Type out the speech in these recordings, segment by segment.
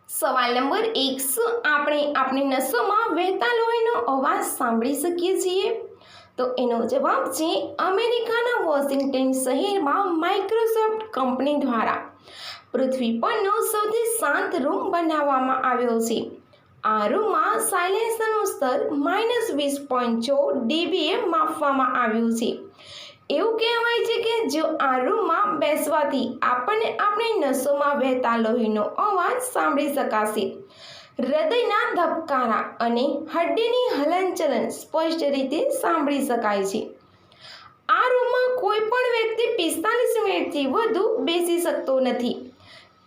સવાલ નંબર 1, શું આપણે આપણી નસોમાં વહેતા લોહીનો અવાજ સાંભળી શકીએ છીએ? તો એનો જવાબ છે અમેરિકાના વોશિંગ્ટન શહેરમાં માઇક્રોસોફ્ટ કંપની દ્વારા પૃથ્વી પરનો સૌથી શાંત રૂમ બનાવવામાં આવ્યો છે. આ રૂમમાં સાયલેન્સરનું સ્તર -20.4 dBએ માપવામાં આવ્યું છે. એવું કહેવાય છે કે જો આ રૂમમાં બેસવાથી આપણને આપણી નસોમાં વહેતા લોહીનો અવાજ સાંભળી શકાશે. હૃદયના ધબકારા અને હડ્ડીની હલનચલન સ્પષ્ટ રીતે સાંભળી શકાય છે. આ રૂમમાં કોઈ પણ વ્યક્તિ 45 મિનિટથી વધુ બેસી શકતો નથી,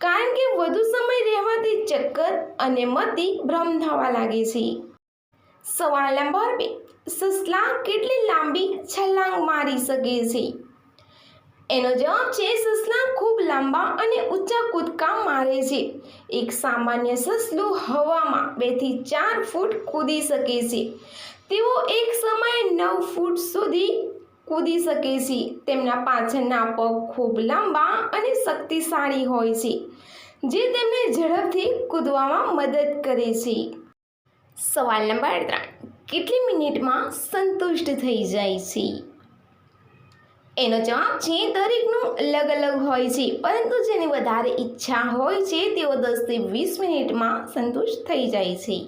કારણ કે વધુ સમય રહેવાથી ચક્કર અને મતિ ભ્રમ થવા લાગે છે. સવાલ નંબર 2, સસલા કેટલી લાંબી છલાંગ મારી શકે છે? એનો જવાબ છે સસલા ખૂબ લાંબા અને ઊંચા કૂદકા મારે છે. એક સામાન્ય સસલું હવામાં 2 થી 4 ફૂટ કૂદી શકે છે. તેઓ એક સમયે 9 ફૂટ સુધી કૂદી શકે છે. તેમના પાછળના પગ ખૂબ લાંબા અને શક્તિશાળી હોય છે, જે તેમને ઝડપથી કૂદવામાં મદદ કરે છે. સવાલ નંબર 3, કેટલી મિનિટમાં સંતુષ્ટ થઈ જાય છે? એનો જવાબ છે દરેકનું અલગ અલગ હોય છે, પરંતુ જેની વધારે ઈચ્છા હોય છે તેઓ 10 થી 20 મિનિટમાં સંતુષ્ટ થઈ જાય છે.